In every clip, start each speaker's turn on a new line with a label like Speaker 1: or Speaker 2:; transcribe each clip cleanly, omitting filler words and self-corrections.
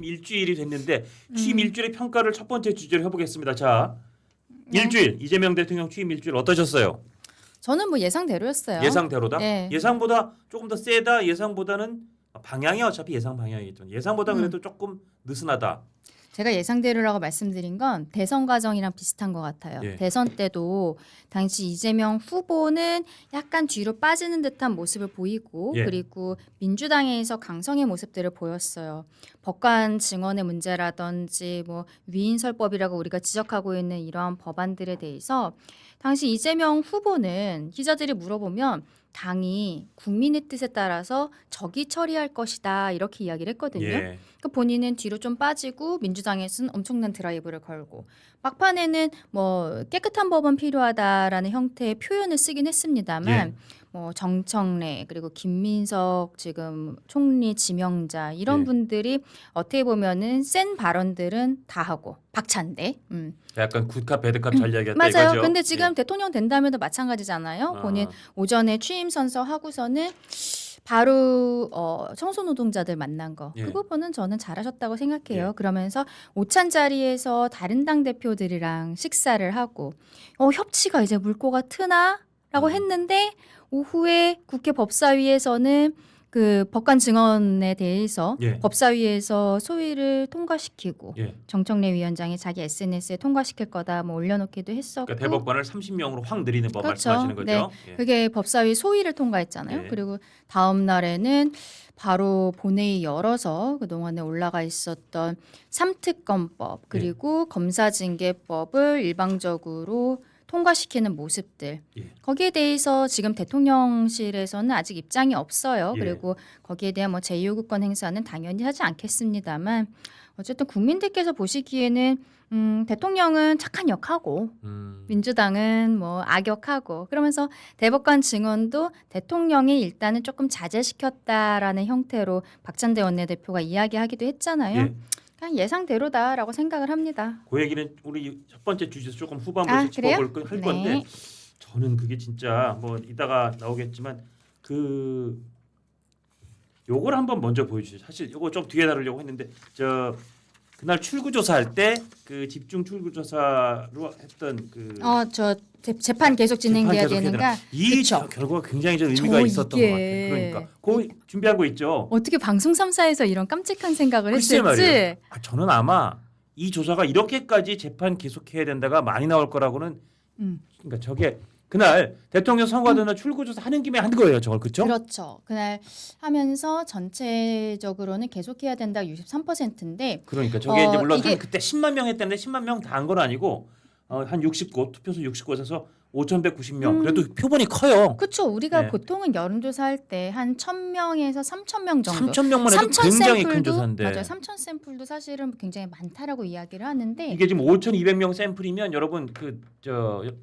Speaker 1: 취임 일주일이 됐는데 취임 일주일의 평가를 첫 번째 주제로 해보겠습니다. 자, 일주일 이재명 대통령 취임 일주일 어떠셨어요?
Speaker 2: 저는 뭐 예상대로였어요.
Speaker 1: 예상대로다?
Speaker 2: 네.
Speaker 1: 예상보다 조금 더 세다? 예상보다는 방향이 어차피 예상 방향이겠죠. 예상보다 그래도 조금 느슨하다.
Speaker 2: 제가 예상대로라고 말씀드린 건 대선 과정이랑 비슷한 것 같아요.
Speaker 1: 예.
Speaker 2: 대선 때도 당시 이재명 후보는 약간 뒤로 빠지는 듯한 모습을 보이고
Speaker 1: 예.
Speaker 2: 그리고 민주당에서 강성의 모습들을 보였어요. 법관 증언의 문제라든지 뭐 위인설법이라고 우리가 지적하고 있는 이러한 법안들에 대해서 당시 이재명 후보는 기자들이 물어보면 당이 국민의 뜻에 따라서 적이 처리할 것이다 이렇게 이야기를 했거든요.
Speaker 1: 예.
Speaker 2: 그러니까 본인은 뒤로 좀 빠지고 민주당에서는 엄청난 드라이브를 걸고 막판에는 뭐 깨끗한 법은 필요하다라는 형태의 표현을 쓰긴 했습니다만
Speaker 1: 예.
Speaker 2: 뭐 정청래 그리고 김민석 지금 총리 지명자 이런
Speaker 1: 예.
Speaker 2: 분들이 어떻게 보면은 센 발언들은 다 하고 박찬대.
Speaker 1: 약간 굿캅 배드캅 전략이었다
Speaker 2: 맞아요.
Speaker 1: 이거죠.
Speaker 2: 근데 지금 대통령 된다면도 마찬가지잖아요.
Speaker 1: 아.
Speaker 2: 본인 오전에 취임 선서 하고서는 바로 청소 노동자들 만난 거.
Speaker 1: 예.
Speaker 2: 그 부분은 저는 잘하셨다고 생각해요.
Speaker 1: 예.
Speaker 2: 그러면서 오찬 자리에서 다른 당 대표들이랑 식사를 하고 협치가 이제 물꼬가 트나라고 했는데 오후에 국회 법사위에서는 그 법관 증언에 대해서
Speaker 1: 예.
Speaker 2: 법사위에서 소위를 통과시키고
Speaker 1: 예.
Speaker 2: 정청래 위원장이 자기 SNS에 통과시킬 거다 뭐 올려놓기도 했었고
Speaker 1: 그러니까 대법관을 30명으로 확 늘리는 법
Speaker 2: 그렇죠.
Speaker 1: 말씀하시는 거죠?
Speaker 2: 네.
Speaker 1: 예.
Speaker 2: 그게 법사위 소위를 통과했잖아요.
Speaker 1: 예.
Speaker 2: 그리고 다음 날에는 바로 본회의 열어서 그동안에 올라가 있었던 삼특검법 그리고 검사징계법을 일방적으로 통과시키는 모습들
Speaker 1: 예.
Speaker 2: 거기에 대해서 지금 대통령실에서는 아직 입장이 없어요.
Speaker 1: 예.
Speaker 2: 그리고 거기에 대한 뭐 제2요구권 행사는 당연히 하지 않겠습니다만 어쨌든 국민들께서 보시기에는 대통령은 착한 역하고 민주당은 뭐 악역하고 그러면서 대법관 증언도 대통령이 일단은 조금 자제시켰다라는 형태로 박찬대 원내대표가 이야기하기도 했잖아요.
Speaker 1: 예.
Speaker 2: 그냥 예상대로다라고 생각을 합니다.
Speaker 1: 그 얘기는 우리 첫 번째 주제에서 조금 후반부에서
Speaker 2: 그래요?
Speaker 1: 짚어볼 할 건데
Speaker 2: 네.
Speaker 1: 저는 그게 진짜 뭐 이따가 나오겠지만 그 요걸 한번 먼저 보여주세요. 사실 요거 좀 뒤에 다루려고 했는데 저 그날 출구조사할 때 그 집중 출구조사로 했던 그
Speaker 2: 저 재판 계속 진행돼야
Speaker 1: 재판 계속
Speaker 2: 되는가?
Speaker 1: 이
Speaker 2: 그쵸.
Speaker 1: 결과가 굉장히 좀 의미가
Speaker 2: 저
Speaker 1: 있었던 것
Speaker 2: 이게
Speaker 1: 같아요. 그러니까 그 준비한 거 있죠.
Speaker 2: 어떻게 방송 3사에서 이런 깜찍한 생각을
Speaker 1: 글쎄
Speaker 2: 했을지.
Speaker 1: 말이에요. 저는 아마 이 조사가 이렇게까지 재판 계속해야 된다가 많이 나올 거라고는 그러니까 저게 그날 대통령 선거하던 날 출구조사 하는 김에 한 거예요. 저걸 그렇죠?
Speaker 2: 그렇죠. 그날 하면서 전체적으로는 계속해야 된다 63%인데
Speaker 1: 그러니까 저게 이제 물론
Speaker 2: 이게-
Speaker 1: 한 그때 10만 명 했다는데 10만 명 다 한 건 아니고 한 60곳 투표소 60곳에서 5,190명 그래도 표본이 커요.
Speaker 2: 그렇죠. 우리가
Speaker 1: 네.
Speaker 2: 보통은 여론조사할 때 한 1,000명에서 3,000명 정도.
Speaker 1: 3,000명만 해도
Speaker 2: 3,000
Speaker 1: 굉장히 큰
Speaker 2: 샘플도
Speaker 1: 조사인데
Speaker 2: 맞아요. 3,000 샘플도 사실은 굉장히 많다라고 이야기를 하는데
Speaker 1: 이게 지금 5,200명 샘플이면 여러분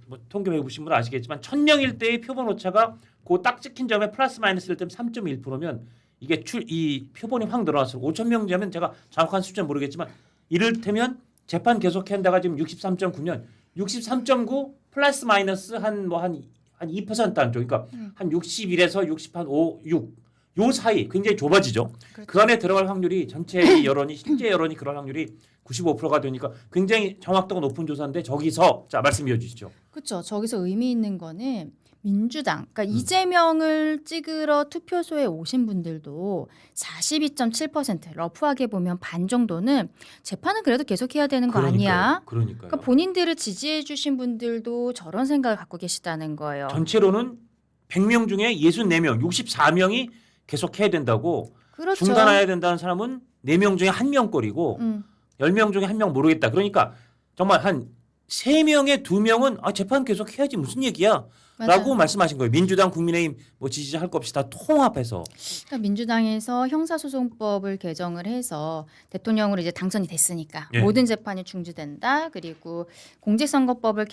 Speaker 1: 뭐 통계 해보신 분 아시겠지만 1,000명일 때의 표본 오차가 그 딱 찍힌 점에 플러스 마이너스일 때면 3.1%면 이게 이 표본이 확 늘어났어요. 5,000명이면 제가 정확한 숫자는 모르겠지만 이를테면 재판 계속해야 한다가 지금 63.9년 63.9 플러스 마이너스 한 2% 안쪽 그러니까 한 61에서 65, 6 요 사이 굉장히 좁아지죠.
Speaker 2: 그렇죠.
Speaker 1: 그 안에 들어갈 확률이 전체 여론이 실제 여론이 그럴 확률이 95%가 되니까 굉장히 정확도가 높은 조사인데 저기서 자 말씀 이어주시죠.
Speaker 2: 그렇죠. 저기서 의미 있는 거는 민주당, 그러니까 이재명을 찍으러 투표소에 오신 분들도 42.7% 러프하게 보면 반 정도는 재판은 그래도 계속해야 되는 거 아니야?
Speaker 1: 그러니까요.
Speaker 2: 그러니까 본인들을 지지해 주신 분들도 저런 생각을 갖고 계시다는 거예요.
Speaker 1: 전체로는 100명 중에 64명, 64명이 계속해야 된다고
Speaker 2: 그렇죠.
Speaker 1: 중단해야 된다는 사람은 4명 중에 1명꼴이고 10명 중에 1명 모르겠다. 그러니까 정말 한 3명에 2명은 재판 계속 해야지 무슨 얘기야?
Speaker 2: 맞아요.
Speaker 1: 라고 말씀하신 거예요. 민주당, 국민의힘 뭐 지지자 할 거 없이 다 통합해서.
Speaker 2: 그러니까 민주당에서 형사소송법을 개정을 해서 대통령으로 이제 당선이 됐으니까
Speaker 1: 예.
Speaker 2: 모든 재판이 중지된다. 그리고 공직선거법을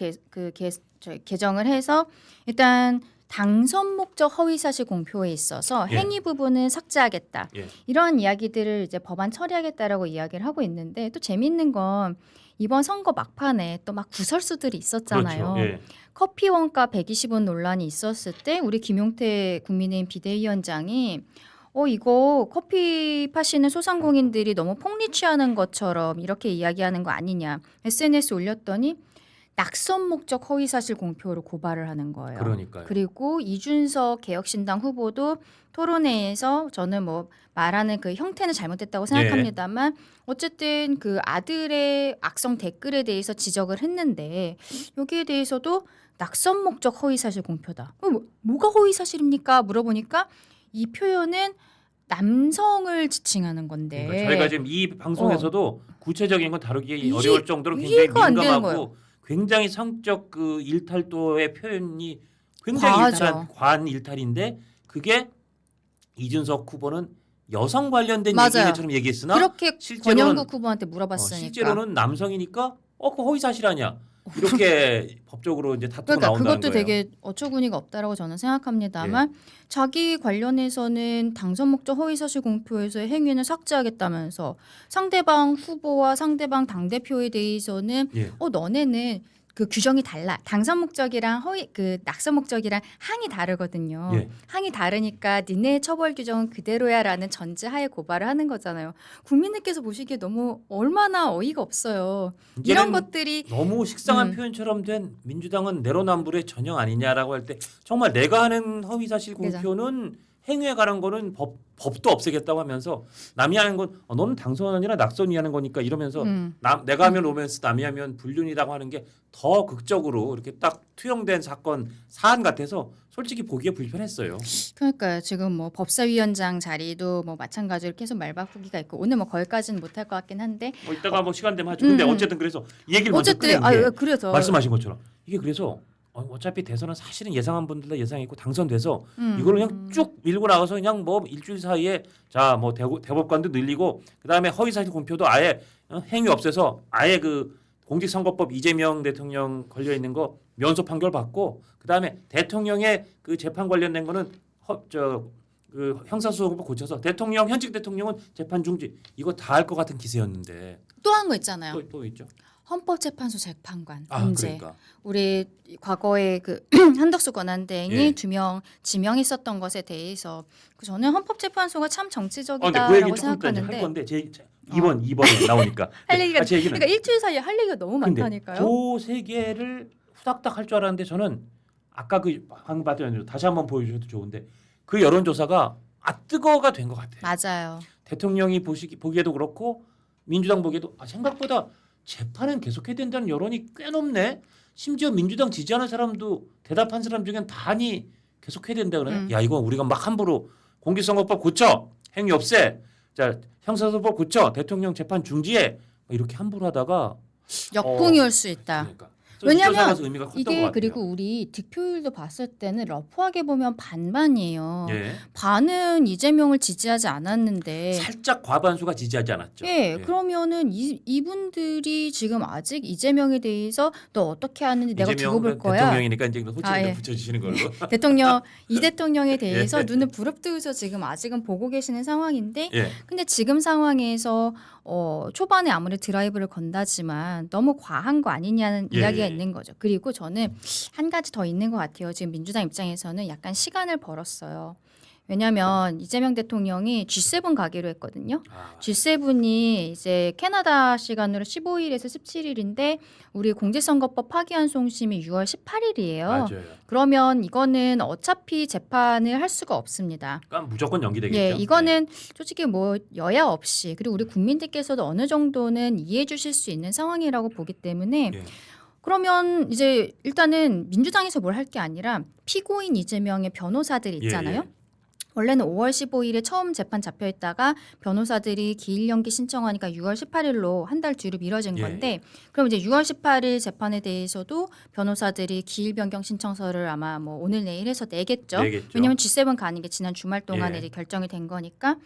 Speaker 2: 개정을 해서 일단 당선 목적 허위사실 공표에 있어서
Speaker 1: 예.
Speaker 2: 행위 부분은 삭제하겠다.
Speaker 1: 예.
Speaker 2: 이런 이야기들을 이제 법안 처리하겠다라고 이야기를 하고 있는데 또 재미있는 건 이번 선거 막판에 또 막 구설수들이 있었잖아요.
Speaker 1: 그렇죠. 예.
Speaker 2: 커피 원가 120원 논란이 있었을 때 우리 김용태 국민의힘 비대위원장이 이거 커피 파시는 소상공인들이 너무 폭리 취하는 것처럼 이렇게 이야기하는 거 아니냐. SNS 올렸더니 낙선 목적 허위 사실 공표로 고발을 하는 거예요.
Speaker 1: 그러니까요.
Speaker 2: 그리고 이준석 개혁신당 후보도 토론회에서 저는 뭐 말하는 그 형태는 잘못됐다고 생각합니다만 어쨌든 그 아들의 악성 댓글에 대해서 지적을 했는데 여기에 대해서도 낙선 목적 허위 사실 공표다. 그럼 뭐가 허위 사실입니까? 물어보니까 이 표현은 남성을 지칭하는 건데
Speaker 1: 그러니까 저희가 지금 이 방송에서도 구체적인 건 다루기
Speaker 2: 이해-
Speaker 1: 어려울 정도로 굉장히
Speaker 2: 이해가 안 되는
Speaker 1: 민감하고 굉장히 성적 그 일탈도의 표현이 굉장히
Speaker 2: 과하죠.
Speaker 1: 과한 일탈인데 그게 이준석 후보는 여성 관련된
Speaker 2: 맞아요.
Speaker 1: 얘기처럼 얘기했으나
Speaker 2: 그렇게
Speaker 1: 실제로는-
Speaker 2: 권영국 후보한테 물어봤으니까.
Speaker 1: 실제로는 남성이니까 그 허위 사실 아니야. 이렇게 법적으로 이제 다투고
Speaker 2: 그러니까
Speaker 1: 나온다는
Speaker 2: 그것도
Speaker 1: 거예요.
Speaker 2: 되게 어처구니가 없다라고 저는 생각합니다만 자기 관련해서는 당선 목적 허위 사실 공표에서의 행위는 삭제하겠다면서 상대방 후보와 상대방 당 대표에 대해서는
Speaker 1: 예.
Speaker 2: 너네는 그 규정이 달라. 당선 목적이랑 허위 그 낙선 목적이랑 항이 다르거든요.
Speaker 1: 예.
Speaker 2: 항이 다르니까 니네 처벌 규정은 그대로야라는 전제하에 고발을 하는 거잖아요. 국민들께서 보시기에 너무 얼마나 어이가 없어요. 이런
Speaker 1: 이제는
Speaker 2: 것들이
Speaker 1: 너무 식상한 표현처럼 된 민주당은 내로남불의 전형 아니냐라고 할 때 정말 내가 하는 허위 사실
Speaker 2: 그죠.
Speaker 1: 공표는 행위에 관한 거는 법도 없애겠다고 하면서 남이 하는 건 너는 당선 아니라 낙선이 하는 거니까 이러면서 내가 하면 로맨스 남이 하면 불륜이라고 하는 게 더 극적으로 이렇게 딱 투영된 사안 같아서 솔직히 보기에 불편했어요.
Speaker 2: 그러니까요. 지금 뭐 법사위원장 자리도 뭐 마찬가지로 계속 말바꾸기가 있고 오늘 뭐 거기까지는 못할 것 같긴 한데
Speaker 1: 뭐 이따가 뭐 시간 되면 하죠. 근데 어쨌든 그래서 이 얘기를 먼저
Speaker 2: 어쨌든
Speaker 1: 꺼낸 게
Speaker 2: 그래서
Speaker 1: 말씀하신 것처럼 이게 그래서 어차피 대선은 사실은 예상한 분들 다 예상했고 당선돼서 이걸 그냥 쭉 밀고 나가서 그냥 뭐 일주일 사이에 자 뭐 대법관도 늘리고 그다음에 허위사실 공표도 아예 행위 없애서 아예 그 공직선거법 이재명 대통령 걸려 있는 거 면소 판결 받고 그다음에 대통령의 그 재판 관련된 거는 그 형사소송법 고쳐서 대통령 현직 대통령은 재판 중지 이거 다 할 것 같은 기세였는데
Speaker 2: 또 한 거 있잖아요.
Speaker 1: 또 있죠.
Speaker 2: 헌법재판소 재판관 문제.
Speaker 1: 그러니까.
Speaker 2: 우리 과거에 그 한덕수 권한대행이
Speaker 1: 예.
Speaker 2: 2명 지명했었던 것에 대해서 저는 헌법재판소가 참
Speaker 1: 근데
Speaker 2: 정치적이다라고
Speaker 1: 그 얘기 조금 이따 이제 할
Speaker 2: 생각하는데
Speaker 1: 건데 제 2번에 나오니까
Speaker 2: 할 얘기가
Speaker 1: 제 얘기는
Speaker 2: 그러니까 일주일 사이에 할 얘기가 너무
Speaker 1: 근데
Speaker 2: 많다니까요.
Speaker 1: 그세 개를 후닥닥 할 줄 알았는데 저는 아까 그 방금 봤던 다시 한번 보여주셔도 좋은데 그 여론조사가 뜨거워가 된 것 같아요.
Speaker 2: 맞아요.
Speaker 1: 대통령이 보기에도 그렇고 민주당 보기에도 생각보다 재판은 계속해야 된다는 여론이 꽤 높네. 심지어 민주당 지지하는 사람도 대답한 사람 중엔 다니 계속해야 된다 그러네. 야 이거 우리가 막 함부로 공직선거법 고쳐 행위 없애 자 형사소송법 고쳐 대통령 재판 중지해 이렇게 함부로 하다가
Speaker 2: 역풍이 올 수 있다.
Speaker 1: 그러니까.
Speaker 2: 왜냐하면
Speaker 1: 의미가 컸던 것
Speaker 2: 이게
Speaker 1: 같아요.
Speaker 2: 그리고 우리 득표율도 봤을 때는 러프하게 보면 반반이에요.
Speaker 1: 예.
Speaker 2: 반은 이재명을 지지하지 않았는데
Speaker 1: 살짝 과반수가 지지하지 않았죠.
Speaker 2: 예, 그러면은 이분들이 지금 아직 이재명에 대해서 너 어떻게 하는지 내가 두고 볼 거야.
Speaker 1: 대통령이니까 이제 호칭을
Speaker 2: 예.
Speaker 1: 붙여주시는 걸로.
Speaker 2: 이 대통령에 대해서
Speaker 1: 예.
Speaker 2: 눈을 부릅뜨고서 지금 아직은 보고 계시는 상황인데
Speaker 1: 예.
Speaker 2: 근데 지금 상황에서 초반에 아무리 드라이브를 건다지만 너무 과한 거 아니냐는
Speaker 1: 예.
Speaker 2: 이야기가 있는 거죠. 그리고 저는 한 가지 더 있는 것 같아요. 지금 민주당 입장에서는 약간 시간을 벌었어요. 왜냐하면 이재명 대통령이 G7 가기로 했거든요. G7이 이제 캐나다 시간으로 15일에서 17일인데 우리 공직선거법 파기환 송심이 6월 18일이에요.
Speaker 1: 맞아요.
Speaker 2: 그러면 이거는 어차피 재판을 할 수가 없습니다.
Speaker 1: 그러니까 무조건 연기되겠죠.
Speaker 2: 예, 이거는 솔직히 뭐 여야 없이 그리고 우리 국민들께서도 어느 정도는 이해해 주실 수 있는 상황이라고 보기 때문에
Speaker 1: 예.
Speaker 2: 그러면 이제 일단은 민주당에서 뭘 할 게 아니라 피고인 이재명의 변호사들이 있잖아요.
Speaker 1: 예.
Speaker 2: 원래는 5월 15일에 처음 재판 잡혀 있다가 변호사들이 기일 연기 신청하니까 6월 18일로 한 달 뒤로 미뤄진
Speaker 1: 예.
Speaker 2: 건데 그럼 이제 6월 18일 재판에 대해서도 변호사들이 기일 변경 신청서를 아마 뭐 오늘 내일 해서 내겠죠. 왜냐하면 G7 가는 게 지난 주말 동안에 이제 결정이 된 거니까.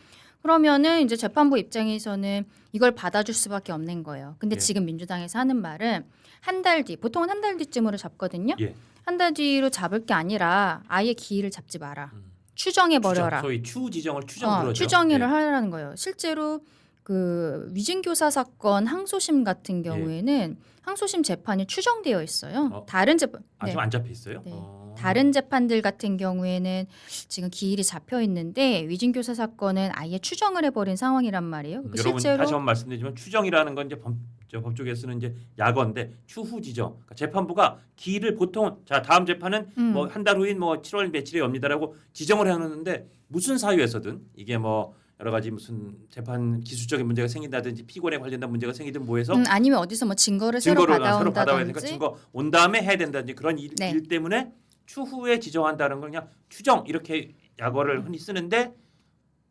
Speaker 2: 그러면은 이제 재판부 입장에서는 이걸 받아줄 수밖에 없는 거예요. 근데 지금 민주당에서 하는 말은 한 달 뒤, 보통은 한 달 뒤쯤으로 잡거든요. 한 달 뒤로 잡을 게 아니라 아예 기일을 잡지 마라. 추정해 버려라.
Speaker 1: 소위 추후 지정을 추정을
Speaker 2: 추정해를 하라는 거예요. 실제로 그 위증교사 사건 항소심 같은 경우에는 항소심 재판이 추정되어 있어요. 다른 재판
Speaker 1: 아직 안 잡혀 있어요?
Speaker 2: 네. 다른 재판들 같은 경우에는 지금 기일이 잡혀 있는데 위증교사 사건은 아예 추정을 해버린 상황이란 말이에요.
Speaker 1: 여러분 다시 한번 말씀드리지만 추정이라는 건 이제 법조계에서는 이제 약어인데 추후 지정. 그러니까 재판부가 기일을 보통 자 다음 재판은 뭐 한 달 후인 뭐 7월 며칠에 엽니다라고 지정을 해놓는데 무슨 사유에서든 이게 뭐 여러 가지 무슨 재판 기술적인 문제가 생긴다든지 피고에 관련된 문제가 생기든 뭐해서
Speaker 2: 아니면 어디서 뭐 증거를 새로
Speaker 1: 받아와야 되니까
Speaker 2: 받아온다든지
Speaker 1: 증거 온 다음에 해야 된다든지 그런 일 때문에 추후에 지정한다는 걸 그냥 추정 이렇게 약어를 흔히 쓰는데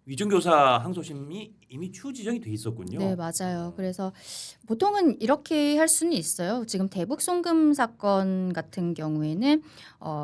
Speaker 1: 위증교사 항소심이 이미 추후 지정이 돼 있었군요.
Speaker 2: 네, 맞아요. 그래서 보통은 이렇게 할 수는 있어요. 지금 대북 송금 사건 같은 경우에는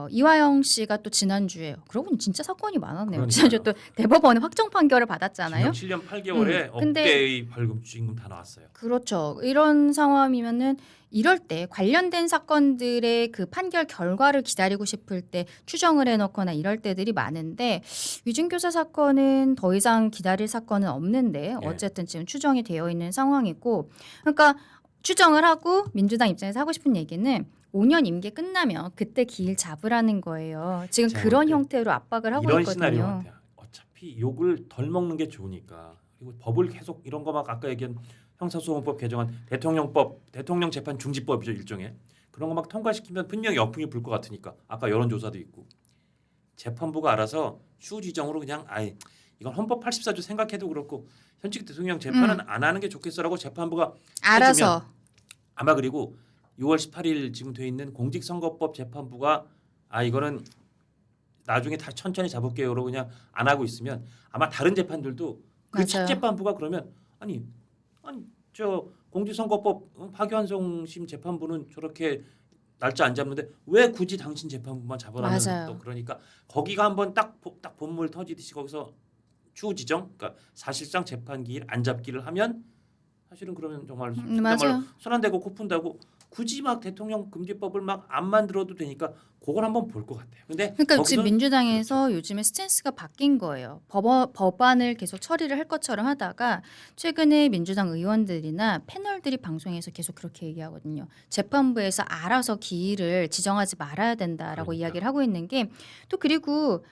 Speaker 2: 이화영 씨가 또 지난주에 그러고 보니 진짜 사건이 많았네요.
Speaker 1: 그러니까요.
Speaker 2: 지난주 또 대법원에 확정 판결을 받았잖아요.
Speaker 1: 징역 7년 8개월에
Speaker 2: 근데
Speaker 1: 억대의 벌금 주임금 다 나왔어요.
Speaker 2: 그렇죠. 이런 상황이면은 이럴 때 관련된 사건들의 그 판결 결과를 기다리고 싶을 때 추정을 해놓거나 이럴 때들이 많은데 위증교사 사건은 더 이상 기다릴 사건은 없는데 어쨌든 지금 추정이 되어 있는 상황이고 그러니까 추정을 하고 민주당 입장에서 하고 싶은 얘기는 5년 임기 끝나면 그때 기일 잡으라는 거예요. 지금 그런 형태로 압박을 하고
Speaker 1: 이런
Speaker 2: 있거든요.
Speaker 1: 시나리오 같아요. 어차피 욕을 덜 먹는 게 좋으니까 그리고 법을 계속 이런 거 막 아까 얘기한 형사소송법 개정안 대통령법 대통령 재판 중지법이죠 일종의 그런 거 막 통과시키면 분명히 역풍이 불 것 같으니까 아까 여론조사도 있고 재판부가 알아서 추후 지정으로 그냥 아예 이건 헌법 84조 생각해도 그렇고 현직 대통령 재판은 안 하는 게 좋겠어라고 재판부가
Speaker 2: 알아서
Speaker 1: 아마 그리고 6월 18일 지금 돼 있는 공직선거법 재판부가 이거는 나중에 다 천천히 잡을게요로 그냥 안 하고 있으면 아마 다른 재판들도 그 첫 재판부가 그러면 아니 저 공직선거법 박연송심 재판부는 저렇게 날짜 안 잡는데 왜 굳이 당신 재판부만 잡아라는 또 그러니까 거기가 한번 딱 본물 터지듯이 거기서 추후 지정 그러니까 사실상 재판 기일 안 잡기를 하면 사실은 그러면 정말 손 안 대고 코 푼다고 굳이 막 대통령 금지법을 막 안 만들어도 되니까 그걸 한번 볼 것 같아요. 근데
Speaker 2: 그러니까 지금 민주당에서 요즘에 스탠스가 바뀐 거예요. 법안을 계속 처리를 할 것처럼 하다가 최근에 민주당 의원들이나 패널들이 방송에서 계속 그렇게 얘기하거든요. 재판부에서 알아서 기일을 지정하지 말아야 된다라고 이야기를 하고 있는 게 또 그리고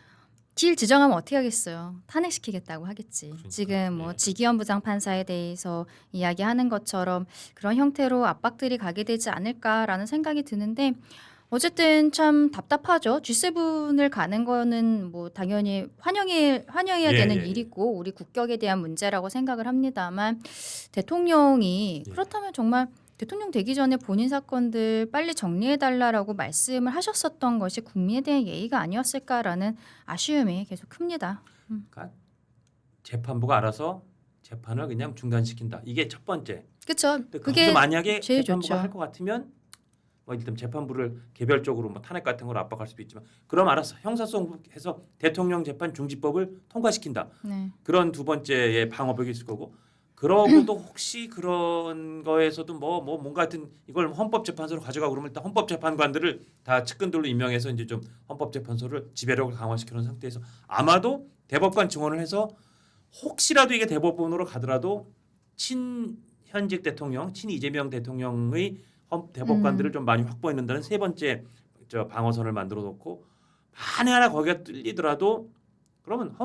Speaker 2: 기일 지정하면 어떻게 하겠어요? 탄핵시키겠다고 하겠지. 지금 뭐 지기현 부장판사에 대해서 이야기하는 것처럼 그런 형태로 압박들이 가게 되지 않을까라는 생각이 드는데 어쨌든 참 답답하죠. G7을 가는 거는 뭐 당연히 환영해야 되는 일이고 우리 국격에 대한 문제라고 생각을 합니다만 대통령이 그렇다면 정말 대통령 되기 전에 본인 사건들 빨리 정리해달라고 말씀을 하셨었던 것이 국민에 대한 예의가 아니었을까라는 아쉬움이 계속 큽니다.
Speaker 1: 그러니까 재판부가 알아서 재판을 그냥 중단시킨다. 이게 첫 번째.
Speaker 2: 그렇죠.
Speaker 1: 그게 만약에 재판부가
Speaker 2: 좋죠.
Speaker 1: 할 것 같으면 뭐 일단 재판부를 개별적으로 뭐 탄핵 같은 걸 압박할 수도 있지만 그럼 알았어. 형사소송해서 대통령 재판 중지법을 통과시킨다. 그런 두 번째의 방어벽이 있을 거고 그러고도 혹시 그런 거에서도 뭐 뭔가 하여튼 이걸 헌법재판소로 가져가고 그러면 일단 헌법재판관들을 다 측근들로 임명해서 이제 좀 헌법재판소를 지배력을 강화시키는 상태에서 아마도 대법관 증언을 해서 혹시라도 이게 대법원으로 가더라도 친현직 대통령, 친 이재명 대통령의 대법관들을 좀 많이 확보해낸다는 세 번째 방어선을 만들어 놓고 만에 하나 거기가 뚫리더라도 그러면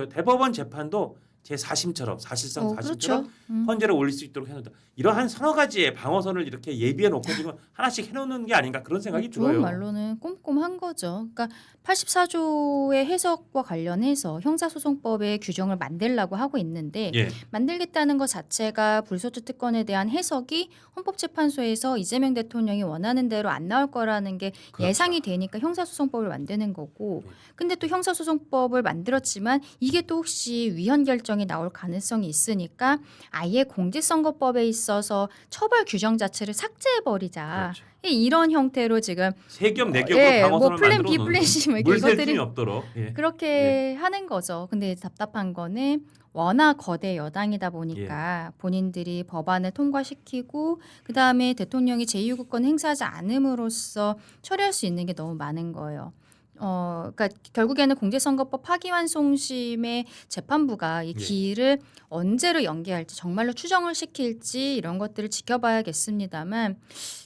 Speaker 1: 대법원 재판도 제 4심처럼 사실상 4심처럼
Speaker 2: 그렇죠.
Speaker 1: 헌재를 올릴 수 있도록 해놓는다. 이러한 서너 가지의 방어선을 이렇게 예비해 놓고 지금 하나씩 해놓는 게 아닌가 그런 생각이 들어요.
Speaker 2: 좋은 말로는 꼼꼼한 거죠. 그러니까 84조의 해석과 관련해서 형사소송법의 규정을 만들려고 하고 있는데 만들겠다는 것 자체가 불소추 특권에 대한 해석이 헌법재판소에서 이재명 대통령이 원하는 대로 안 나올 거라는 게 예상이 되니까 형사소송법을 만드는 거고 근데 또 형사소송법을 만들었지만 이게 또 혹시 위헌 결정이 나올 가능성이 있으니까 아예 공직선거법에 있어서 처벌 규정 자체를 삭제해버리자. 이런 형태로 지금
Speaker 1: 세겹 네겹으로 방어선을
Speaker 2: 플랜 B, 플랜 C
Speaker 1: 물샐 틈이 없도록
Speaker 2: 그렇게 하는 거죠. 근데 답답한 거는 워낙 거대 여당이다 보니까 본인들이 법안을 통과시키고 그다음에 대통령이 제2요구권 행사하지 않음으로써 처리할 수 있는 게 너무 많은 거예요. 그러니까 결국에는 공직선거법 파기환송심의 재판부가 이 기일을 언제로 연기할지 정말로 추정을 시킬지 이런 것들을 지켜봐야겠습니다만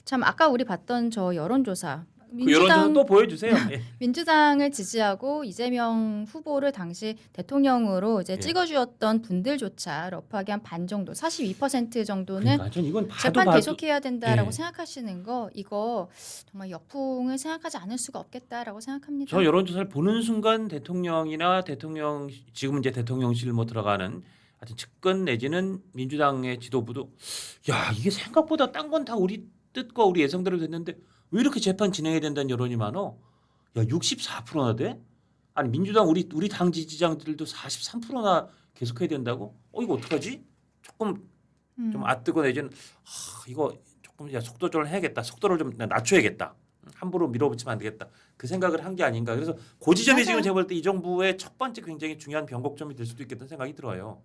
Speaker 2: 참 아까 우리 봤던 저 여론조사
Speaker 1: 그 여론조사 또 보여주세요. 예.
Speaker 2: 민주당을 지지하고 이재명 후보를 당시 대통령으로 이제
Speaker 1: 예.
Speaker 2: 찍어주었던 분들조차 러프하게 한 반 정도, 42% 정도는
Speaker 1: 그러니까 전 이건 봐도
Speaker 2: 재판
Speaker 1: 봐도
Speaker 2: 계속해야 된다라고
Speaker 1: 예.
Speaker 2: 생각하시는 거 이거 정말 역풍을 생각하지 않을 수가 없겠다라고 생각합니다.
Speaker 1: 저 여론조사를 보는 순간 대통령이나 대통령 지금 이제 대통령실 뭐 들어가는 하여튼 측근 내지는 민주당의 지도부도 야 이게 생각보다 딴 건 다 우리 뜻과 우리 예상대로 됐는데 왜 이렇게 재판 진행해야 된다는 여론이 많어? 야 64%나 돼? 아니 민주당 우리 당 지지자들도 43%나 계속해야 된다고? 이거 어떡하지? 조금 좀 아뜨고 내지는 이거 조금 야 속도 조절 해야겠다. 속도를 좀 낮춰야겠다. 함부로 밀어붙이면 안 되겠다. 그 생각을 한 게 아닌가. 그래서 그 지점이 지금 제가 볼 때 이 정부의 첫 번째 굉장히 중요한 변곡점이 될 수도 있겠다는 생각이 들어요.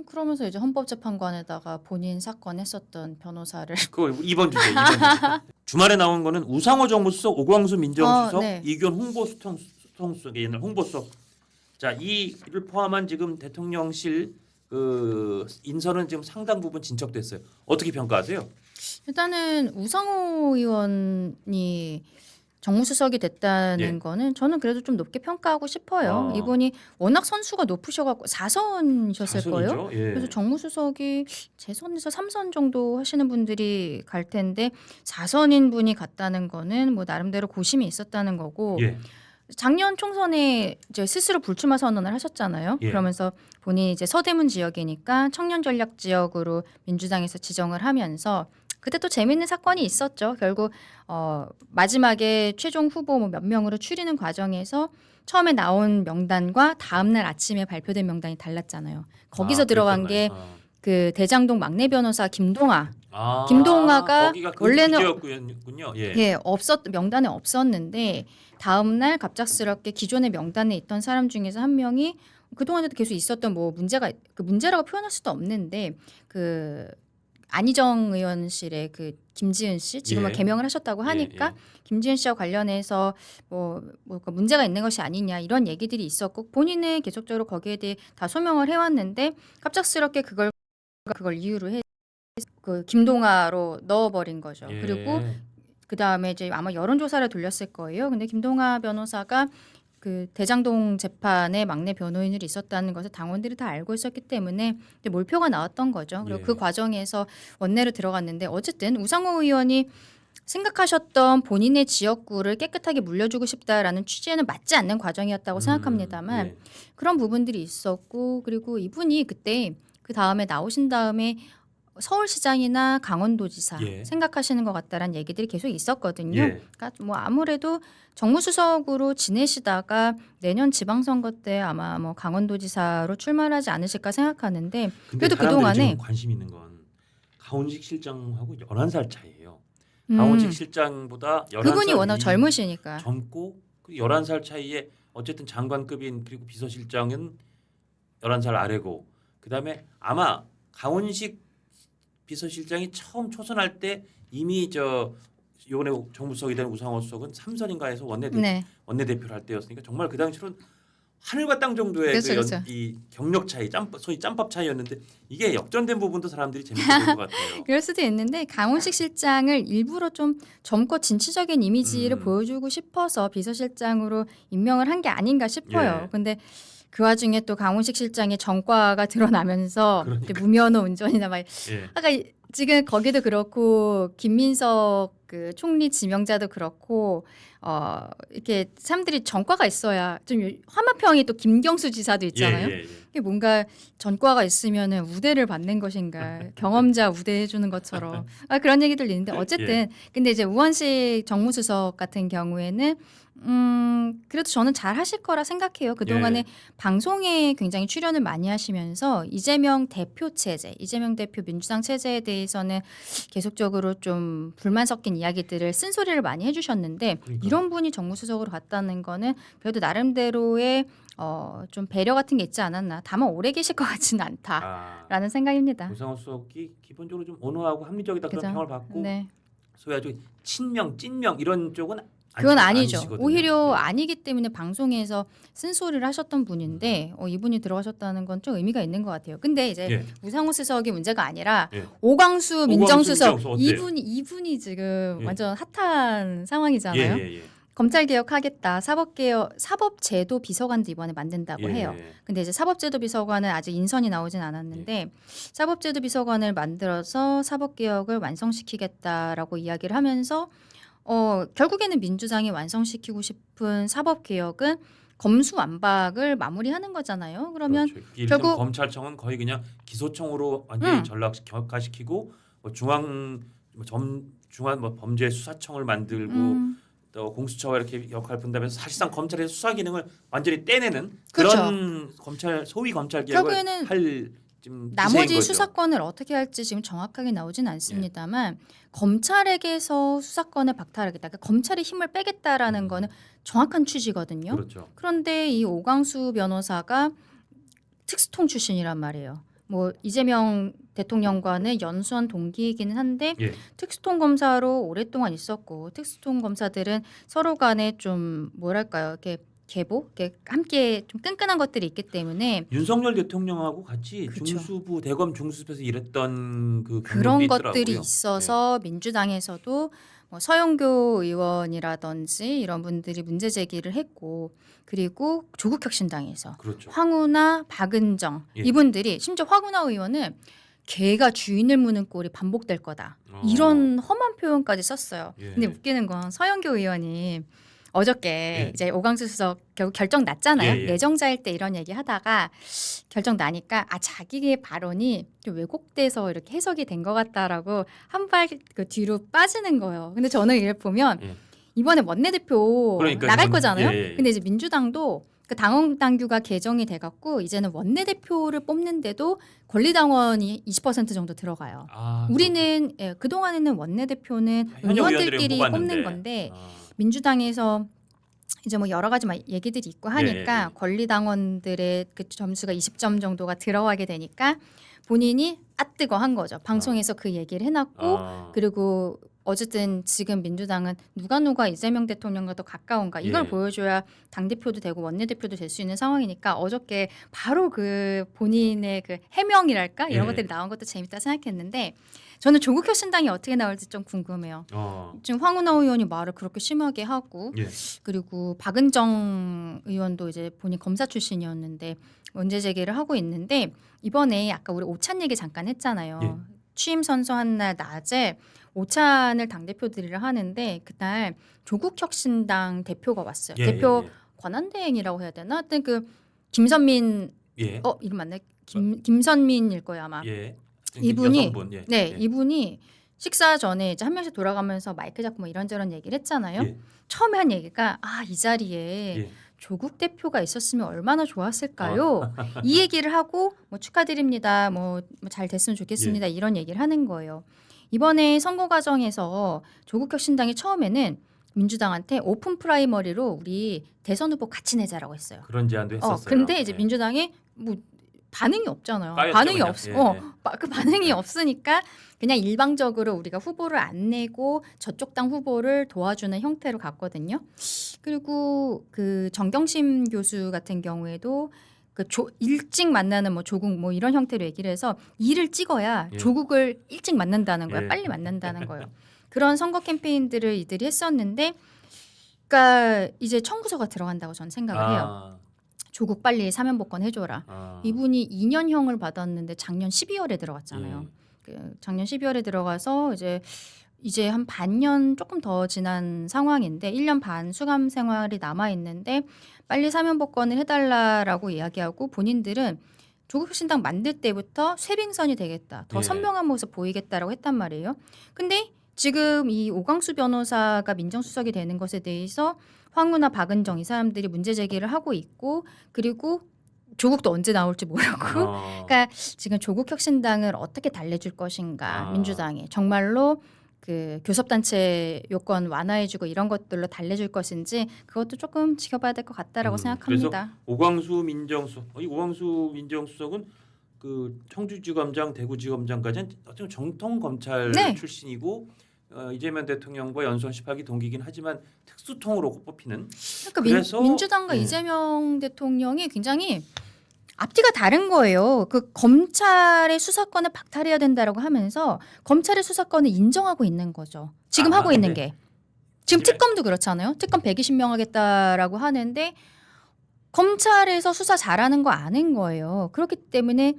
Speaker 2: 그러면서 이제 헌법재판관에다가 본인 사건 했었던 변호사를
Speaker 1: 그거 이번 주제. 주말에 나온 거는 우상호 정무수석, 오광수 민정수석,
Speaker 2: 네.
Speaker 1: 이규현 홍보수석이 옛날 홍보수석. 자, 이를 포함한 지금 대통령실 그 인선은 지금 상당 부분 진척됐어요. 어떻게 평가하세요?
Speaker 2: 일단은 우상호 의원이 정무수석이 됐다는
Speaker 1: 예.
Speaker 2: 거는 저는 그래도 좀 높게 평가하고 싶어요.
Speaker 1: 아.
Speaker 2: 이분이 워낙 선수가 높으셔갖고 4선이셨을 거예요.
Speaker 1: 사선이죠? 예.
Speaker 2: 그래서 정무수석이 재선에서 3선 정도 하시는 분들이 갈 텐데 4선인 분이 갔다는 거는 뭐 나름대로 고심이 있었다는 거고
Speaker 1: 예.
Speaker 2: 작년 총선에 이제 스스로 불출마 선언을 하셨잖아요.
Speaker 1: 예.
Speaker 2: 그러면서 본인이 이제 서대문 지역이니까 청년 전략 지역으로 민주당에서 지정을 하면서 그때 또 재밌는 사건이 있었죠. 결국 마지막에 최종 후보 뭐 몇 명으로 추리는 과정에서 처음에 나온 명단과 다음 날 아침에 발표된 명단이 달랐잖아요. 거기서 들어간 게 그 대장동 막내 변호사 김동아. 김동아가
Speaker 1: 거기가
Speaker 2: 원래는
Speaker 1: 지역군요. 예.
Speaker 2: 예, 명단에 없었는데 다음 날 갑작스럽게 기존의 명단에 있던 사람 중에서 한 명이 그동안에도 계속 있었던 뭐 문제라고 표현할 수도 없는데 그 안희정 의원실의 그 김지은 씨 지금은
Speaker 1: 예.
Speaker 2: 개명을 하셨다고 하니까 김지은 씨와 관련해서 뭐 문제가 있는 것이 아니냐 이런 얘기들이 있었고 본인은 계속적으로 거기에 대해 다 소명을 해왔는데 갑작스럽게 그걸 이유로 그 김동아로 넣어버린 거죠.
Speaker 1: 예.
Speaker 2: 그리고 그 다음에 이제 아마 여론조사를 돌렸을 거예요. 근데 김동아 변호사가 그 대장동 재판에 막내 변호인으로 있었다는 것을 당원들이 다 알고 있었기 때문에 이제 몰표가 나왔던 거죠. 그리고
Speaker 1: 예.
Speaker 2: 그 과정에서 원내로 들어갔는데 어쨌든 우상호 의원이 생각하셨던 본인의 지역구를 깨끗하게 물려주고 싶다라는 취지에는 맞지 않는 과정이었다고 생각합니다만
Speaker 1: 예.
Speaker 2: 그런 부분들이 있었고 그리고 이분이 그때 그 다음에 나오신 다음에 서울시장이나 강원도지사
Speaker 1: 예.
Speaker 2: 생각하시는 것 같다라는 얘기들이 계속 있었거든요.
Speaker 1: 예.
Speaker 2: 그러니까 뭐 아무래도 정무수석으로 지내시다가 내년 지방선거 때 아마 뭐 강원도지사로 출마를 하지 않으실까 생각하는데
Speaker 1: 근데
Speaker 2: 그래도
Speaker 1: 사람들이
Speaker 2: 그동안에
Speaker 1: 지금 관심 있는 건 강훈식 실장하고 11살 차이예요. 강훈식 실장보다 11살
Speaker 2: 그분이 워낙 젊으시니까
Speaker 1: 젊고 11살 차이에 어쨌든 장관급인 그리고 비서실장은 11살 아래고 그다음에 아마 강훈식 비서실장이 처음 초선할 때 이미 요번에 정무수석이 된 우상호 수석은 3선인가에서 원내대표를 할 때였으니까 정말 그 당시로는 하늘과 땅 정도의
Speaker 2: 그렇죠.
Speaker 1: 이 경력 차이, 소위 짬밥 차이였는데 이게 역전된 부분도 사람들이 재밌게 볼 것 같아요.
Speaker 2: 그럴 수도 있는데 강훈식 실장을 일부러 좀 젊고 진취적인 이미지를 보여주고 싶어서 비서실장으로 임명을 한 게 아닌가 싶어요.
Speaker 1: 예.
Speaker 2: 근데 그 와중에 또 강훈식 실장의 전과가 드러나면서
Speaker 1: 그러니까.
Speaker 2: 무면허 운전이나 막
Speaker 1: 예.
Speaker 2: 아까 지금 거기도 그렇고 김민석 그 총리 지명자도 그렇고 이렇게 사람들이 전과가 있어야 좀 화마평이 또 김경수 지사도 있잖아요. 이게 뭔가 전과가 있으면은 우대를 받는 것인가 경험자 우대해 주는 것처럼 그런 얘기들 있는데 어쨌든 근데 이제 우원식 정무수석 같은 경우에는 그래도 저는 잘 하실 거라 생각해요. 그동안에 방송에 굉장히 출연을 많이 하시면서 이재명 대표 체제, 이재명 대표 민주당 체제에 대해서는 계속적으로 좀 불만 섞인 이야기들을 쓴소리를 많이 해주셨는데
Speaker 1: 그러니까.
Speaker 2: 이런 분이 정무수석으로 갔다는 거는 그래도 나름대로의 좀 배려 같은 게 있지 않았나. 다만 오래 계실 것 같지는 않다라는 생각입니다.
Speaker 1: 우상호 수석이 기본적으로 좀 온화하고 합리적이다 그런
Speaker 2: 그죠?
Speaker 1: 평을 받고
Speaker 2: 네.
Speaker 1: 소위 아주 친명, 찐명 이런 쪽은
Speaker 2: 그건 아니죠.
Speaker 1: 아니시거든요.
Speaker 2: 오히려
Speaker 1: 네.
Speaker 2: 아니기 때문에 방송에서 쓴소리를 하셨던 분인데 이분이 들어가셨다는 건 좀 의미가 있는 것 같아요. 근데 이제
Speaker 1: 예.
Speaker 2: 우상호 수석이 문제가 아니라
Speaker 1: 예.
Speaker 2: 오광수 민정수석
Speaker 1: 민정수석 어때요?
Speaker 2: 이분이 지금
Speaker 1: 예.
Speaker 2: 완전 핫한 상황이잖아요.
Speaker 1: 예.
Speaker 2: 검찰 개혁하겠다. 사법제도 비서관도 이번에 만든다고 해요. 근데 이제 사법제도 비서관은 아직 인선이 나오진 않았는데 사법제도 비서관을 만들어서 사법개혁을 완성시키겠다라고 이야기를 하면서 결국에는 민주당이 완성시키고 싶은 사법개혁은 검수완박을 마무리하는 거잖아요. 그러면
Speaker 1: 그렇죠.
Speaker 2: 결국
Speaker 1: 검찰청은 거의 그냥 기소청으로 완전히
Speaker 2: 음.
Speaker 1: 전락시키고 중앙 범죄 수사청을 만들고 또 공수처와 이렇게 역할 분담해서 사실상 검찰의 수사 기능을 완전히 떼내는
Speaker 2: 그렇죠.
Speaker 1: 그런 소위 검찰 개혁을
Speaker 2: 결국에는
Speaker 1: 할 지금
Speaker 2: 나머지
Speaker 1: 기세인 거죠.
Speaker 2: 수사권을 어떻게 할지 지금 정확하게 나오진 않습니다만 검찰에게서 수사권을 박탈하겠다. 그러니까 검찰의 힘을 빼겠다라는 거는 정확한 취지거든요.
Speaker 1: 그렇죠.
Speaker 2: 그런데 이 오광수 변호사가 특수통 출신이란 말이에요. 뭐 이재명 대통령과는 연수원 동기이기는 한데
Speaker 1: 예.
Speaker 2: 특수통 검사로 오랫동안 있었고 특수통 검사들은 서로 간에 좀 뭐랄까요? 이렇게 이렇게 함께 좀 끈끈한 것들이 있기 때문에
Speaker 1: 윤석열 대통령하고 같이
Speaker 2: 그렇죠.
Speaker 1: 대검 중수부에서 일했던 그
Speaker 2: 그런
Speaker 1: 경력이
Speaker 2: 것들이
Speaker 1: 있더라고요.
Speaker 2: 있어서 민주당에서도 뭐 서영교 의원이라든지 이런 분들이 문제 제기를 했고 그리고 조국혁신당에서
Speaker 1: 그렇죠.
Speaker 2: 황운하, 박은정
Speaker 1: 예.
Speaker 2: 이분들이 심지어 황운하 의원은 개가 주인을 무는 꼴이 반복될 거다.
Speaker 1: 어.
Speaker 2: 이런 험한 표현까지 썼어요.
Speaker 1: 예.
Speaker 2: 근데 웃기는 건 서영교 의원이 어저께
Speaker 1: 예.
Speaker 2: 이제 오광수 수석 결국 결정 났잖아요.
Speaker 1: 예.
Speaker 2: 내정자일 때 이런 얘기 하다가 결정 나니까 자기의 발언이 좀 왜곡돼서 이렇게 해석이 된 것 같다라고 한 발 그 뒤로 빠지는 거예요. 근데 저는 이걸 보면
Speaker 1: 예.
Speaker 2: 이번에 원내대표
Speaker 1: 그러니까
Speaker 2: 나갈
Speaker 1: 지금,
Speaker 2: 거잖아요.
Speaker 1: 예.
Speaker 2: 근데 이제 민주당도 그 당원 당규가 개정이 돼갖고 이제는 원내대표를 뽑는데도 권리당원이 20% 정도 들어가요. 우리는 그 동안에는 원내대표는
Speaker 1: 현역
Speaker 2: 의원들끼리
Speaker 1: 의원들이
Speaker 2: 뽑는
Speaker 1: 뽑았는데.
Speaker 2: 건데 민주당에서 이제 뭐 여러 가지 얘기들이 있고 하니까 권리당원들의 그 점수가 20점 정도가 들어가게 되니까 본인이 뜨거 한 거죠. 방송에서 그 얘기를 해놨고 그리고 어쨌든 지금 민주당은 누가 이재명 대통령과 더 가까운가 이걸
Speaker 1: 예.
Speaker 2: 보여줘야 당대표도 되고 원내대표도 될 수 있는 상황이니까 어저께 바로 그 본인의 그 해명이랄까 이런
Speaker 1: 예.
Speaker 2: 것들이 나온 것도 재밌다 생각했는데 저는 조국혁신당이 어떻게 나올지 좀 궁금해요. 지금 황운하 의원이 말을 그렇게 심하게 하고
Speaker 1: 예.
Speaker 2: 그리고 박은정 의원도 이제 본인 검사 출신이었는데 문제 제기를 하고 있는데 이번에 아까 우리 오찬 얘기 잠깐 했잖아요.
Speaker 1: 예.
Speaker 2: 취임 선서한 날 낮에 오찬을 당대표들이랑 하는데 그날 조국혁신당 대표가 왔어요.
Speaker 1: 예.
Speaker 2: 대표 권한대행이라고 해야 되나? 하여튼 그 김선민
Speaker 1: 예.
Speaker 2: 이름 맞네. 김선민일 거예요 아마.
Speaker 1: 예.
Speaker 2: 이분이
Speaker 1: 여성분. 예.
Speaker 2: 네,
Speaker 1: 예.
Speaker 2: 이분이 식사 전에 이제 한 명씩 돌아가면서 마이크 잡고 뭐 이런저런 얘기를 했잖아요.
Speaker 1: 예.
Speaker 2: 처음에 한 얘기가 이 자리에
Speaker 1: 예.
Speaker 2: 조국 대표가 있었으면 얼마나 좋았을까요? 이 얘기를 하고 뭐 축하드립니다. 뭐 잘 됐으면 좋겠습니다. 이런 얘기를 하는 거예요. 이번에 선거 과정에서 조국혁신당이 처음에는 민주당한테 오픈 프라이머리로 우리 대선 후보 같이 내자라고 했어요.
Speaker 1: 그런 제안도 했었어요.
Speaker 2: 근데 이제
Speaker 1: 예.
Speaker 2: 민주당이 뭐 반응이 없잖아요.
Speaker 1: 까였죠,
Speaker 2: 반응이
Speaker 1: 그냥.
Speaker 2: 없어.
Speaker 1: 예.
Speaker 2: 그 반응이 없으니까 그냥 일방적으로 우리가 후보를 안 내고 저쪽 당 후보를 도와주는 형태로 갔거든요. 그리고 그 정경심 교수 같은 경우에도 일찍 만나는 뭐 조국 뭐 이런 형태로 얘기를 해서 일을 찍어야
Speaker 1: 예.
Speaker 2: 조국을 일찍 만난다는 거야.
Speaker 1: 예.
Speaker 2: 빨리 만난다는 거예요. 그런 선거 캠페인들을 이들이 했었는데, 그러니까 이제 청구서가 들어간다고 저는 생각을 해요. 조국 빨리 사면 복권 해줘라. 이분이 2년형을 받았는데 작년 12월에 들어갔잖아요. 작년 12월에 들어가서 이제 한 반년 조금 더 지난 상황인데 1년 반 수감 생활이 남아 있는데 빨리 사면 복권을 해달라라고 이야기하고 본인들은 조국혁신당 만들 때부터 쇄빙선이 되겠다. 더
Speaker 1: 예.
Speaker 2: 선명한 모습 보이겠다라고 했단 말이에요. 근데 지금 이 오광수 변호사가 민정수석이 되는 것에 대해서 황운하, 박은정 이 사람들이 문제 제기를 하고 있고 그리고 조국도 언제 나올지 모르고 그러니까 지금 조국혁신당을 어떻게 달래줄 것인가 민주당이 정말로 그 교섭단체 요건 완화해주고 이런 것들로 달래줄 것인지 그것도 조금 지켜봐야 될 것 같다라고 생각합니다.
Speaker 1: 그래서 오광수 민정수석, 이 오광수 민정수석은 그 청주지검장, 대구지검장까지는 어떤 정통 검찰
Speaker 2: 네.
Speaker 1: 출신이고 이재명 대통령과 연수원 18기 동기긴 하지만 특수통으로 뽑히는.
Speaker 2: 그러니까
Speaker 1: 그래서
Speaker 2: 민주당과 이재명 대통령이 굉장히 앞뒤가 다른 거예요. 그 검찰의 수사권을 박탈해야 된다라고 하면서 검찰의 수사권을 인정하고 있는 거죠. 지금 하고 있는 게. 지금 특검도 그렇잖아요. 특검 120명 하겠다라고 하는데 검찰에서 수사 잘하는 거 아는 거예요. 그렇기 때문에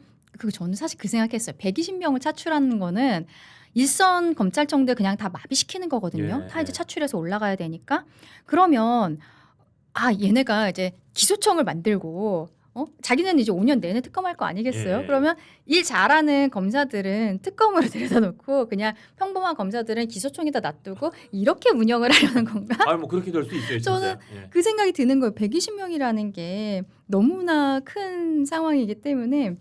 Speaker 2: 저는 사실 그 생각했어요. 120명을 차출하는 거는 일선 검찰청들 그냥 다 마비시키는 거거든요.
Speaker 1: 예,
Speaker 2: 다 이제
Speaker 1: 예.
Speaker 2: 차출해서 올라가야 되니까. 그러면 얘네가 이제 기소청을 만들고 자기는 이제 5년 내내 특검할 거 아니겠어요?
Speaker 1: 예.
Speaker 2: 그러면 일 잘하는 검사들은 특검으로 들여다 놓고 그냥 평범한 검사들은 기소청에다 놔두고 이렇게 운영을 하려는 건가?
Speaker 1: 뭐 그렇게 될 수 있어요.
Speaker 2: 저는
Speaker 1: 진짜. 예.
Speaker 2: 그 생각이 드는 거예요. 120명이라는 게 너무나 큰 상황이기 때문에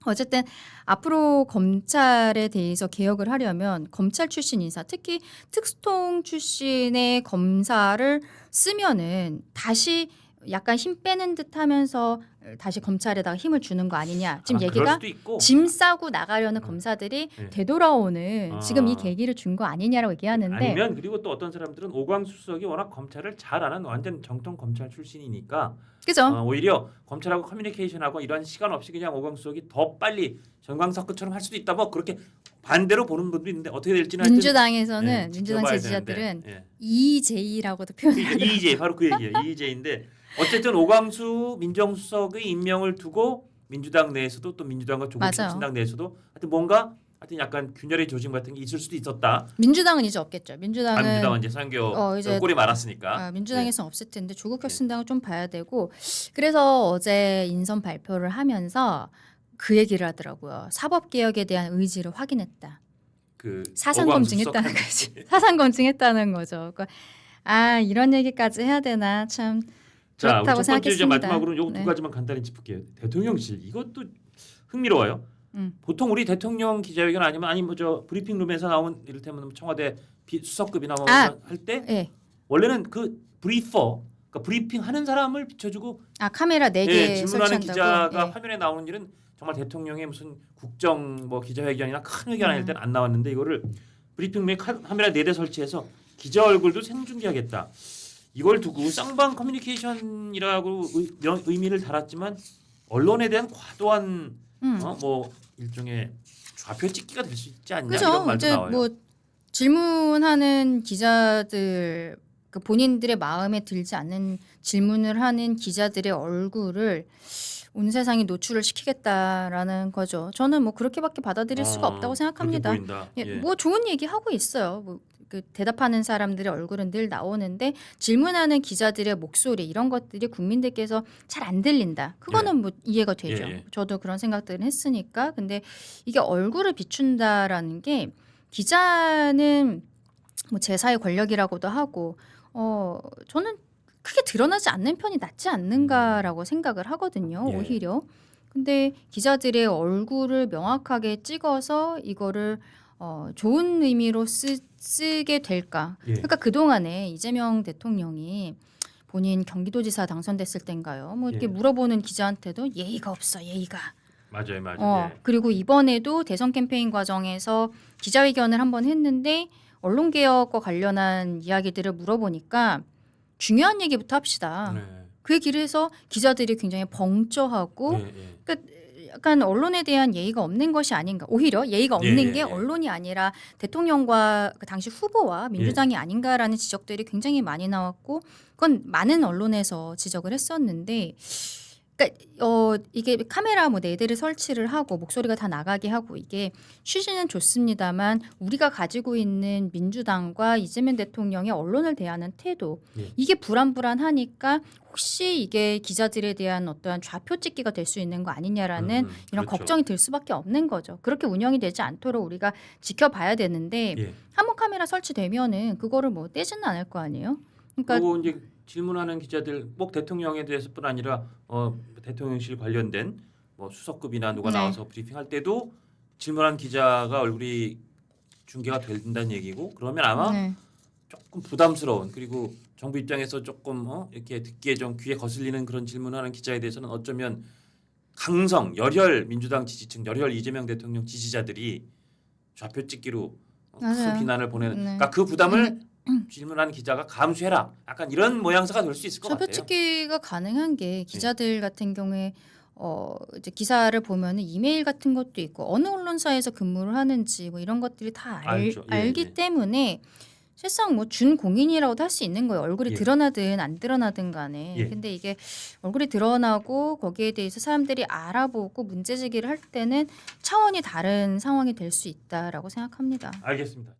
Speaker 2: 어쨌든 앞으로 검찰에 대해서 개혁을 하려면 검찰 출신 인사, 특히 특수통 출신의 검사를 쓰면은 다시 약간 힘 빼는 듯 하면서 다시 검찰에다가 힘을 주는 거 아니냐. 지금
Speaker 1: 그럴
Speaker 2: 얘기가
Speaker 1: 수도 있고.
Speaker 2: 짐 싸고 나가려는 검사들이
Speaker 1: 네.
Speaker 2: 되돌아오는 지금 이 계기를 준 거 아니냐라고 얘기하는데
Speaker 1: 아니면 그리고 또 어떤 사람들은 오광수 수석이 워낙 검찰을 잘 아는 완전 정통 검찰 출신이니까
Speaker 2: 그죠?
Speaker 1: 오히려 검찰하고 커뮤니케이션하고 이런 시간 없이 그냥 오광수 수석이 더 빨리 정광석처럼 할 수도 있다. 뭐 그렇게 반대로 보는 분도 있는데 어떻게 될지는 하여튼,
Speaker 2: 민주당에서는 민주당
Speaker 1: 지켜봐야
Speaker 2: 지지자들은
Speaker 1: 되는데,
Speaker 2: EJ라고도 표현하더라고요.
Speaker 1: EJ 바로 그 얘기예요. EJ인데 어쨌든 오광수 민정수석의 임명을 두고 민주당 내에서도 또 민주당과 조국혁신당 내에서도 하여튼 뭔가 하여튼 약간 균열의 조짐 같은 게 있을 수도 있었다.
Speaker 2: 민주당은 이제 없겠죠. 민주당은
Speaker 1: 이제 선교
Speaker 2: 이제
Speaker 1: 꼴이 많았으니까.
Speaker 2: 민주당에서는 없을 텐데 조국혁신당은 좀 봐야 되고 그래서 어제 인선 발표를 하면서 그 얘기를 하더라고요. 사법개혁에 대한 의지를 확인했다.
Speaker 1: 그
Speaker 2: 사상 검증했다는 거지. 사상 검증했다는 거죠. 그러니까 이런 얘기까지 해야 되나 참
Speaker 1: 자,
Speaker 2: 그렇다고
Speaker 1: 우리 첫 번째
Speaker 2: 생각했습니다.
Speaker 1: 마지막으로 요두
Speaker 2: 네.
Speaker 1: 가지만 간단히 짚을게요. 대통령실 이것도 흥미로워요. 보통 우리 대통령 기자회견 아니면 저 브리핑룸에서 나온 이를테면 청와대 수석급이나 뭐 할 때
Speaker 2: 네.
Speaker 1: 원래는 그 브리퍼, 그러니까 브리핑 하는 사람을 비춰주고
Speaker 2: 카메라 4개
Speaker 1: 질문하는
Speaker 2: 설치한다고.
Speaker 1: 기자가 화면에 나오는 일은 정말 대통령의 무슨 국정 뭐 기자회견이나 큰 회견 아닐 때는 안 나왔는데 이거를 브리핑룸에 카메라 4대 설치해서 기자 얼굴도 생중계하겠다. 이걸 두고 쌍방 커뮤니케이션이라고 이런 의미를 달았지만 언론에 대한 과도한 뭐 일종의 좌표 찍기가 될 수 있지 않냐 이런 말도
Speaker 2: 이제
Speaker 1: 나와요.
Speaker 2: 뭐 질문하는 기자들 본인들의 마음에 들지 않는 질문을 하는 기자들의 얼굴을 온 세상에 노출을 시키겠다라는 거죠. 저는 뭐 그렇게밖에 받아들일 수가 없다고 생각합니다.
Speaker 1: 그렇게 보인다. 예.
Speaker 2: 뭐 좋은 얘기 하고 있어요. 그 대답하는 사람들의 얼굴은 늘 나오는데 질문하는 기자들의 목소리 이런 것들이 국민들께서 잘 안 들린다. 그거는 뭐 이해가 되죠. 저도 그런 생각들을 했으니까. 근데 이게 얼굴을 비춘다라는 게 기자는 뭐 제사의 권력이라고도 하고 저는 크게 드러나지 않는 편이 낫지 않는가라고 생각을 하거든요. 오히려. 근데 기자들의 얼굴을 명확하게 찍어서 이거를 좋은 의미로 쓰게 될까? 그러니까 그동안에 이재명 대통령이 본인 경기도지사 당선됐을 땐가요? 뭐 이렇게 물어보는 기자한테도 예의가 없어, 예의가.
Speaker 1: 맞아요.
Speaker 2: 그리고 이번에도 대선 캠페인 과정에서 기자회견을 한번 했는데 언론개혁과 관련한 이야기들을 물어보니까 중요한 얘기부터 합시다. 그 얘기를 해서 기자들이 굉장히 벙쪄하고 그러니까 약간 언론에 대한 예의가 없는 것이 아닌가. 오히려 예의가 없는 게 언론이 아니라 대통령과 그 당시 후보와 민주당이 아닌가라는 지적들이 굉장히 많이 나왔고 그건 많은 언론에서 지적을 했었는데 그러니까 이게 카메라 뭐 4대를 설치를 하고 목소리가 다 나가게 하고 이게 취지는 좋습니다만 우리가 가지고 있는 민주당과 이재명 대통령의 언론을 대하는 태도 이게 불안불안하니까 혹시 이게 기자들에 대한 어떠한 좌표 찍기가 될 수 있는 거 아니냐라는 이런 걱정이 들 수밖에 없는 거죠. 그렇게 운영이 되지 않도록 우리가 지켜봐야 되는데 한번 카메라 설치되면은 그거를 뭐 떼지는 않을 거 아니에요. 그러니까
Speaker 1: 그리고 이제 질문하는 기자들 꼭 대통령에 대해서뿐 아니라 대통령실 관련된 뭐 수석급이나 누가 나와서 브리핑할 때도 질문한 기자가 얼굴이 중계가 된다는 얘기고 그러면 아마 조금 부담스러운 그리고 정부 입장에서 조금 이렇게 듣기에 좀 귀에 거슬리는 그런 질문하는 기자에 대해서는 어쩌면 열혈 민주당 지지층, 열혈 이재명 대통령 지지자들이 좌표 찍기로
Speaker 2: 맞아요.
Speaker 1: 큰 비난을 보내는.
Speaker 2: 네.
Speaker 1: 그러니까 그 부담을 질문한 기자가 감수해라. 약간 이런 모양새가 될 수 있을 것 같아요.
Speaker 2: 접해치기가 가능한 게 기자들 같은 경우에 이제 기사를 보면은 이메일 같은 것도 있고 어느 언론사에서 근무를 하는지 뭐 이런 것들이 다
Speaker 1: 알죠. 예,
Speaker 2: 알기
Speaker 1: 예.
Speaker 2: 때문에 실상 뭐 준공인이라고도 할 수 있는 거예요. 얼굴이
Speaker 1: 예.
Speaker 2: 드러나든 안 드러나든 간에.
Speaker 1: 예.
Speaker 2: 근데 이게 얼굴이 드러나고 거기에 대해서 사람들이 알아보고 문제 제기를 할 때는 차원이 다른 상황이 될 수 있다라고 생각합니다.
Speaker 1: 알겠습니다.